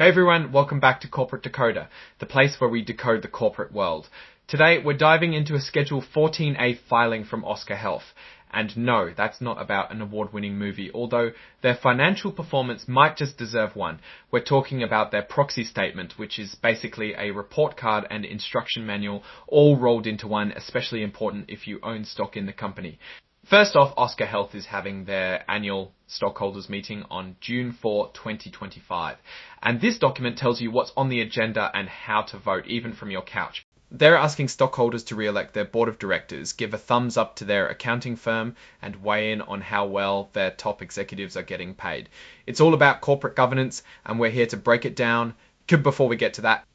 Hey everyone, welcome back to Corporate Decoder, the place where we decode the corporate world. Today we're diving into a Schedule 14A filing from Oscar Health. And no, that's not about an award-winning movie, although their financial performance might just deserve one. We're talking about their proxy statement, which is basically a report card and instruction manual all rolled into one, especially important if you own stock in the company. First off, Oscar Health is having their annual stockholders meeting on June 4, 2025. And this document tells you what's on the agenda and how to vote, even from your couch. They're asking stockholders to re-elect their board of directors, give a thumbs up to their accounting firm, and weigh in on how well their top executives are getting paid. It's all about corporate governance, and we're here to break it down. Before we get to that,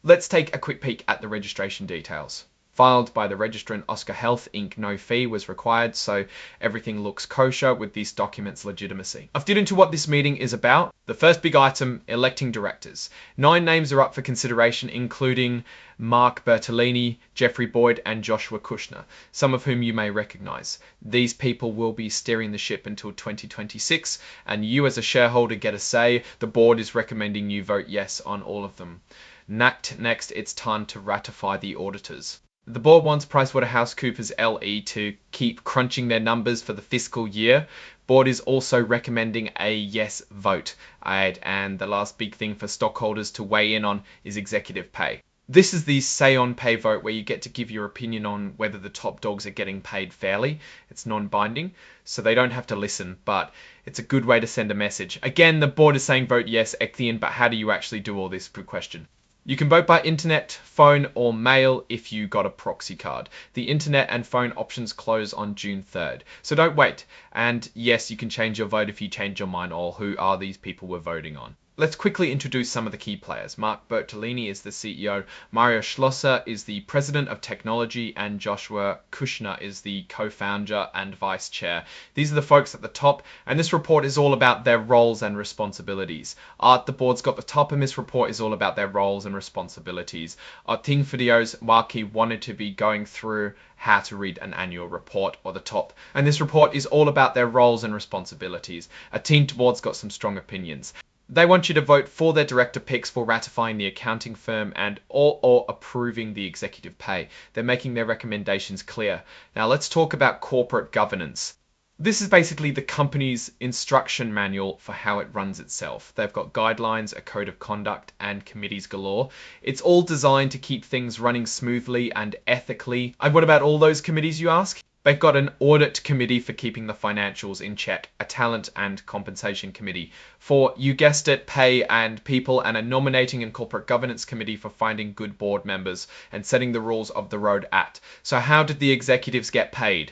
let's take a quick peek at the registration details. Filed by the registrant Oscar Health Inc. No fee was required, so everything looks kosher with this document's legitimacy. I've dug into what this meeting is about. The first big item, electing directors. 9 names are up for consideration, including Mark Bertolini, Jeffrey Boyd, and Joshua Kushner, some of whom you may recognize. These people will be steering the ship until 2026, and you as a shareholder get a say. The board is recommending you vote yes on all of them. Next, it's time to ratify the auditors. The board wants PricewaterhouseCoopers LE to keep crunching their numbers for the fiscal year. Board is also recommending a yes vote. And the last big thing for stockholders to weigh in on is executive pay. This is the say on pay vote where you get to give your opinion on whether the top dogs are getting paid fairly. It's non-binding, so they don't have to listen, but it's a good way to send a message. Again, the board is saying vote yes, Ecthian, but how do you actually do all this? Good question. You can vote by internet, phone, or mail if you got a proxy card. The internet and phone options close on June 3rd, so don't wait. And yes, you can change your vote if you change your mind, or who are these people we're voting on. Let's quickly introduce some of the key players. Mark Bertolini is the CEO, Mario Schlosser is the President of Technology, and Joshua Kushner is the co-founder and vice chair. These are the folks at the top, and this report is all about their roles and responsibilities. Art, the board's got the top, and this report is all about their roles and responsibilities. Ting Videos, Waki wanted to be going through how to read an annual report, or the top. And this report is all about their roles and responsibilities. A team board's got some strong opinions. They want you to vote for their director picks, for ratifying the accounting firm, and or approving the executive pay. They're making their recommendations clear. Now let's talk about corporate governance. This is basically the company's instruction manual for how it runs itself. They've got guidelines, a code of conduct, and committees galore. It's all designed to keep things running smoothly and ethically. And what about all those committees, you ask? They've got an audit committee for keeping the financials in check, a talent and compensation committee for, you guessed it, pay and people, and a nominating and corporate governance committee for finding good board members and setting the rules of the road at. So how did the executives get paid?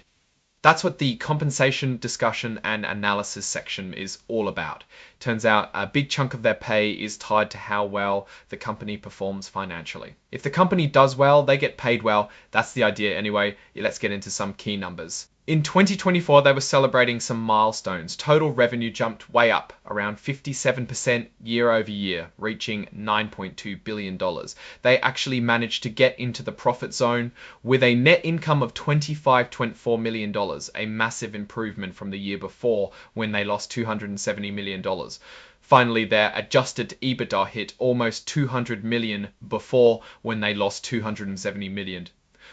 That's what the compensation discussion and analysis section is all about. Turns out a big chunk of their pay is tied to how well the company performs financially. If the company does well, they get paid well. That's the idea anyway. Let's get into some key numbers. In 2024, they were celebrating some milestones. Total revenue jumped way up, around 57% year over year, reaching $9.2 billion. They actually managed to get into the profit zone with a net income of $25.4 million, a massive improvement from the year before when they lost $270 million. Finally, their adjusted EBITDA hit almost $200 million before when they lost $270 million.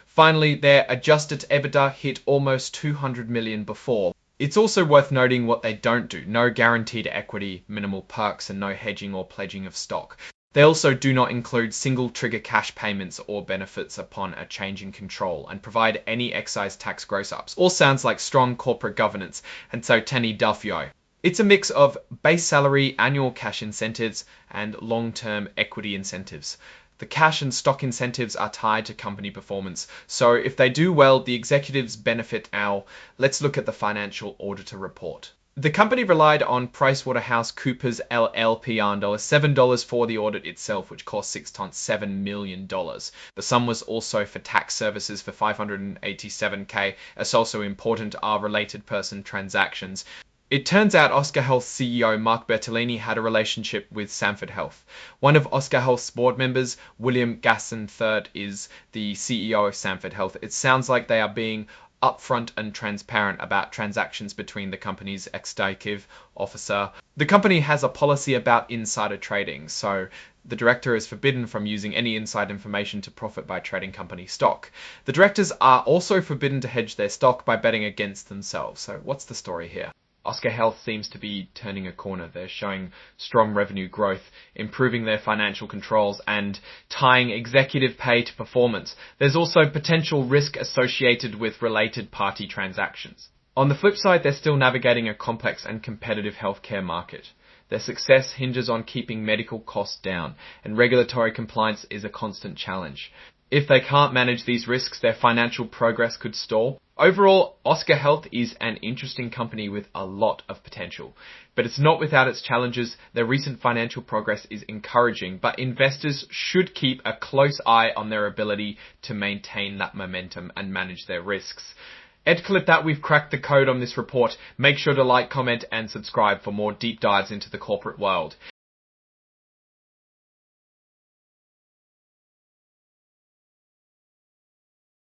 Finally, their adjusted EBITDA hit almost $200 million before. It's also worth noting what they don't do. No guaranteed equity, minimal perks, and no hedging or pledging of stock. They also do not include single trigger cash payments or benefits upon a change in control, and provide any excise tax gross ups. All sounds like strong corporate governance, and so Tani Dafyo. It's a mix of base salary, annual cash incentives, and long-term equity incentives. The cash and stock incentives are tied to company performance. So if they do well, the executives benefit. Let's look at the financial auditor report. The company relied on PricewaterhouseCoopers LLP $7 for the audit itself, which cost $6.7 million. The sum was also for tax services for $587K. As also important are related person transactions. It turns out Oscar Health CEO Mark Bertolini had a relationship with Sanford Health. One of Oscar Health's board members, William Gasson III, is the CEO of Sanford Health. It sounds like they are being upfront and transparent about transactions between the company's executive officer. The company has a policy about insider trading, so the director is forbidden from using any inside information to profit by trading company stock. The directors are also forbidden to hedge their stock by betting against themselves. So what's the story here? Oscar Health seems to be turning a corner. They're showing strong revenue growth, improving their financial controls, and tying executive pay to performance. There's also potential risk associated with related party transactions. On the flip side, they're still navigating a complex and competitive healthcare market. Their success hinges on keeping medical costs down, and regulatory compliance is a constant challenge. If they can't manage these risks, their financial progress could stall. Overall, Oscar Health is an interesting company with a lot of potential, but it's not without its challenges. Their recent financial progress is encouraging, but investors should keep a close eye on their ability to maintain that momentum and manage their risks. Edclip that we've cracked the code on this report. Make sure to like, comment, and subscribe for more deep dives into the corporate world.